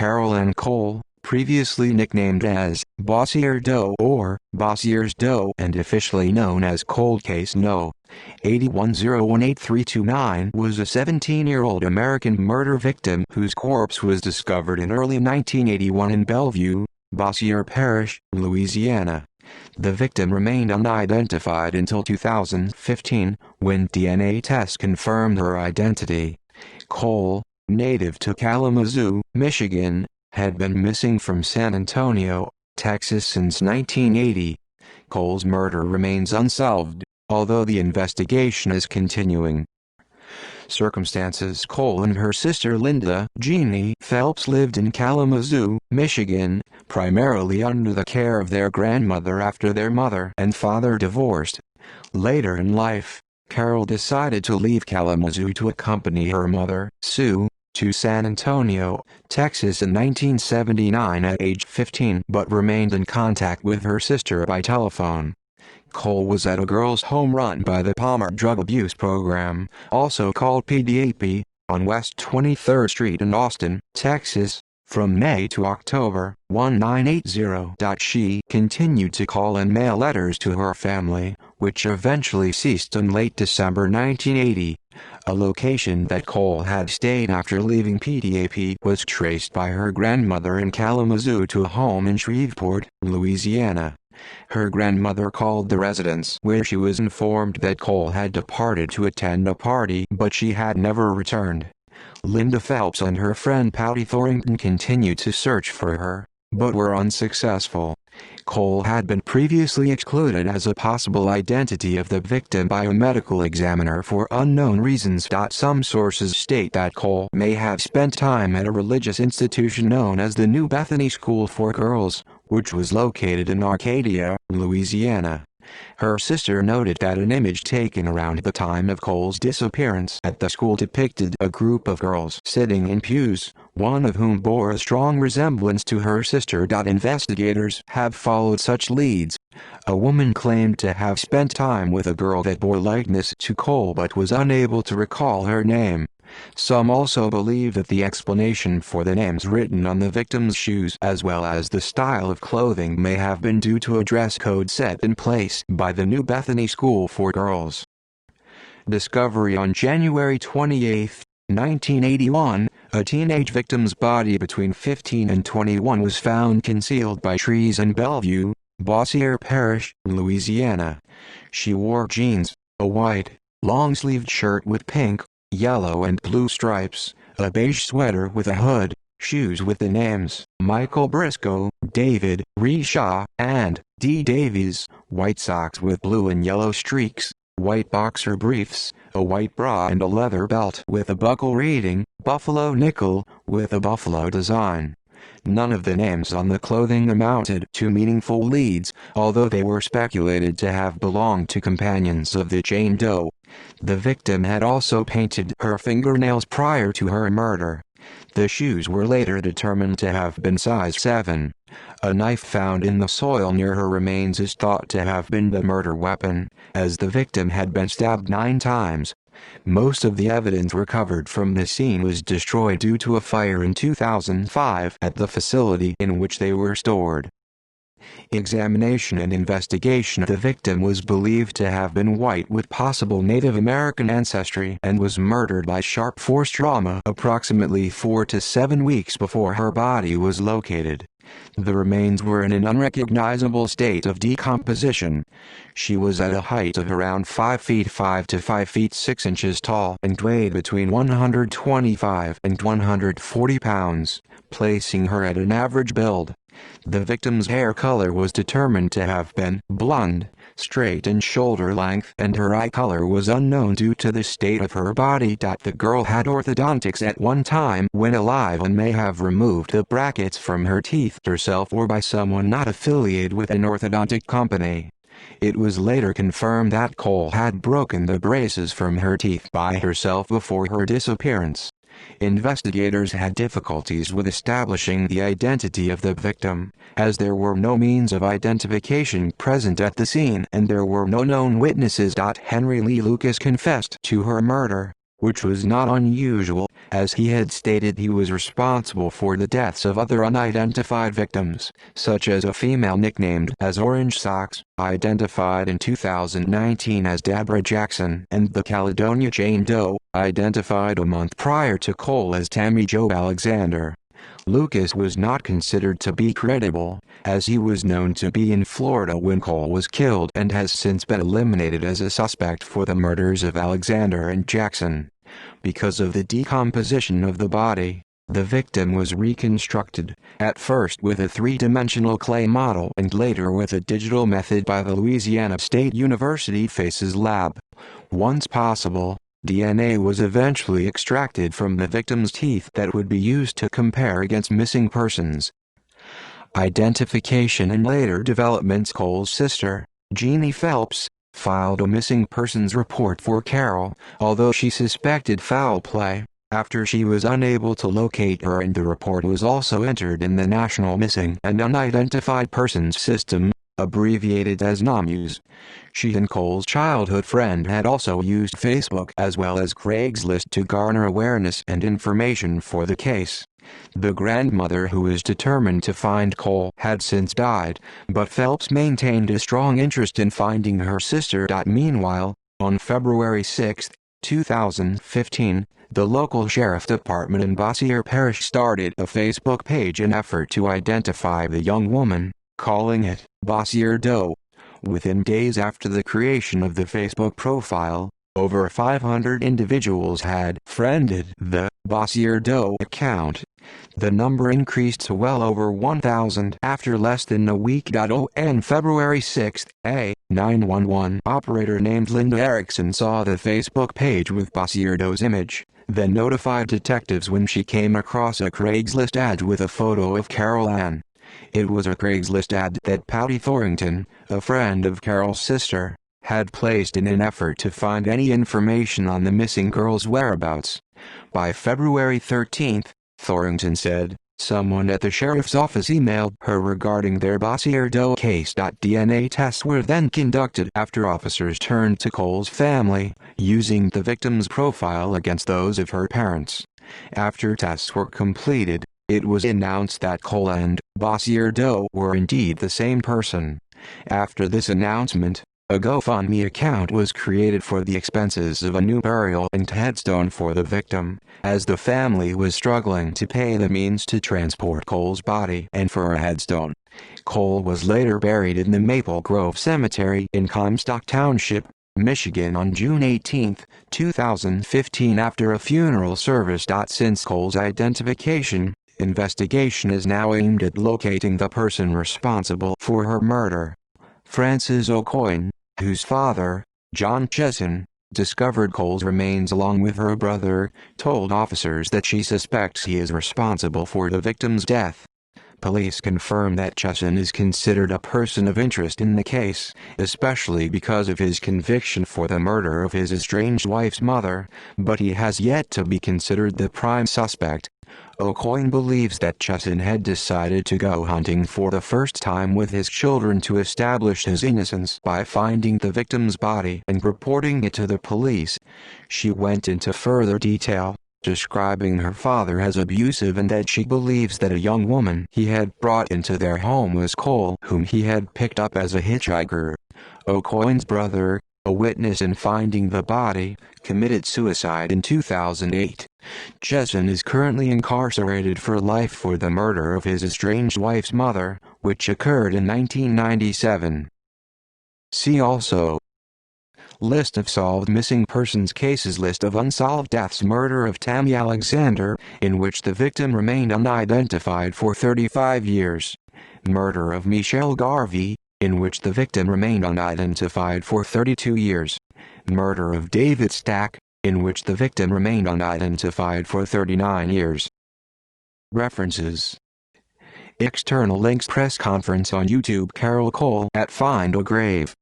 Carol Ann Cole, previously nicknamed as Bossier Doe or Bossier's Doe and officially known as Cold Case No. 81018329, was a 17-year-old American murder victim whose corpse was discovered in early 1981 in Bellevue, Bossier Parish, Louisiana. The victim remained unidentified until 2015, when DNA tests confirmed her identity. Cole, native to Kalamazoo, Michigan, had been missing from San Antonio, Texas since 1980. Cole's murder remains unsolved, although the investigation is continuing. Circumstances: Cole and her sister Linda Jeannie Phelps lived in Kalamazoo, Michigan, primarily under the care of their grandmother after their mother and father divorced. Later in life, Carol decided to leave Kalamazoo to accompany her mother, Sue, to San Antonio, Texas in 1979 at age 15, but remained in contact with her sister by telephone. Cole was at a girls' home run by the Palmer Drug Abuse Program, also called PDAP, on West 23rd Street in Austin, Texas, from May to October 1980. She continued to call and mail letters to her family, which eventually ceased in late December 1980. A location that Cole had stayed after leaving PDAP was traced by her grandmother in Kalamazoo to a home in Shreveport, Louisiana. Her grandmother called the residence where she was informed that Cole had departed to attend a party but she had never returned. Linda Phelps and her friend Patty Thorington continued to search for her, but were unsuccessful. Cole had been previously excluded as a possible identity of the victim by a medical examiner for unknown reasons. Some sources state that Cole may have spent time at a religious institution known as the New Bethany School for Girls, which was located in Arcadia, Louisiana. Her sister noted that an image taken around the time of Cole's disappearance at the school depicted a group of girls sitting in pews, one of whom bore a strong resemblance to her sister. Investigators have followed such leads. A woman claimed to have spent time with a girl that bore likeness to Cole but was unable to recall her name. Some also believe that the explanation for the names written on the victim's shoes as well as the style of clothing may have been due to a dress code set in place by the New Bethany School for Girls. Discovery: on January 28, 1981, a teenage victim's body between 15 and 21 was found concealed by trees in Bellevue, Bossier Parish, Louisiana. She wore jeans, a white, long-sleeved shirt with pink, yellow and blue stripes, a beige sweater with a hood, shoes with the names Michael Briscoe, David Reshaw, and D. Davies, white socks with blue and yellow streaks, white boxer briefs, a white bra and a leather belt with a buckle reading Buffalo Nickel, with a buffalo design. None of the names on the clothing amounted to meaningful leads, although they were speculated to have belonged to companions of the Jane Doe. The victim had also painted her fingernails prior to her murder. The shoes were later determined to have been size 7. A knife found in the soil near her remains is thought to have been the murder weapon, as the victim had been stabbed 9 times. Most of the evidence recovered from the scene was destroyed due to a fire in 2005 at the facility in which they were stored. Examination and investigation: the victim was believed to have been white with possible Native American ancestry and was murdered by sharp force trauma approximately 4 to 7 weeks before her body was located. The remains were in an unrecognizable state of decomposition. She was at a height of around 5 feet 5 to 5 feet 6 inches tall and weighed between 125 and 140 pounds, placing her at an average build. The victim's hair color was determined to have been blonde, straight and shoulder length, and her eye color was unknown due to the state of her body. The girl had orthodontics at one time when alive and may have removed the brackets from her teeth herself or by someone not affiliated with an orthodontic company. It was later confirmed that Cole had broken the braces from her teeth by herself before her disappearance. Investigators had difficulties with establishing the identity of the victim, as there were no means of identification present at the scene and there were no known witnesses. Henry Lee Lucas confessed to her murder, which was not unusual, as he had stated he was responsible for the deaths of other unidentified victims, such as a female nicknamed as Orange Socks, identified in 2019 as Deborah Jackson, and the Caledonia Jane Doe, identified a month prior to Cole as Tammy Jo Alexander. Lucas was not considered to be credible, as he was known to be in Florida when Cole was killed and has since been eliminated as a suspect for the murders of Alexander and Jackson. Because of the decomposition of the body, the victim was reconstructed, at first with a three-dimensional clay model and later with a digital method by the Louisiana State University Faces Lab. Once possible, DNA was eventually extracted from the victim's teeth that would be used to compare against missing persons. Identification and later developments. Cole's sister, Jeannie Phelps, filed a missing persons report for Carol, although she suspected foul play, after she was unable to locate her, and the report was also entered in the National Missing and Unidentified Persons System, abbreviated as NAMUS. She and Cole's childhood friend had also used Facebook as well as Craigslist to garner awareness and information for the case. The grandmother, who was determined to find Cole, had since died, but Phelps maintained a strong interest in finding her sister. Meanwhile, on February 6, 2015, the local sheriff department in Bossier Parish started a Facebook page in effort to identify the young woman, calling it Bossier Doe. Within days after the creation of the Facebook profile, over 500 individuals had friended the Bossier Doe account. The number increased to well over 1,000 after less than a week. On February 6, a 911 operator named Linda Erickson saw the Facebook page with Bossier Doe's image, then notified detectives when she came across a Craigslist ad with a photo of Carol Ann. It was a Craigslist ad that Patty Thorington, a friend of Carol's sister, had placed in an effort to find any information on the missing girl's whereabouts. By February 13, Thorington said, someone at the sheriff's office emailed her regarding their Bossier Doe case. DNA tests were then conducted after officers turned to Cole's family, using the victim's profile against those of her parents. After tests were completed, it was announced that Cole and Bossier Doe were indeed the same person. After this announcement, a GoFundMe account was created for the expenses of a new burial and headstone for the victim, as the family was struggling to pay the means to transport Cole's body and for a headstone. Cole was later buried in the Maple Grove Cemetery in Comstock Township, Michigan on June 18, 2015 after a funeral service. Since Cole's identification, investigation is now aimed at locating the person responsible for her murder. Frances O'Coin, whose father, John Chesson, discovered Cole's remains along with her brother, told officers that she suspects he is responsible for the victim's death. Police confirm that Chesson is considered a person of interest in the case, especially because of his conviction for the murder of his estranged wife's mother, but he has yet to be considered the prime suspect. O'Coin believes that Chesson had decided to go hunting for the first time with his children to establish his innocence by finding the victim's body and reporting it to the police. She went into further detail, describing her father as abusive and that she believes that a young woman he had brought into their home was Cole, whom he had picked up as a hitchhiker. O'Coin's brother, a witness in finding the body, committed suicide in 2008. Chesson is currently incarcerated for life for the murder of his estranged wife's mother, which occurred in 1997. See also: List of solved missing persons cases, list of unsolved deaths, murder of Tammy Alexander, in which the victim remained unidentified for 35 years, murder of Michelle Garvey, in which the victim remained unidentified for 32 years, murder of David Stack, in which the victim remained unidentified for 39 years. References: External links: Press conference on YouTube, Carol Cole at Find a Grave.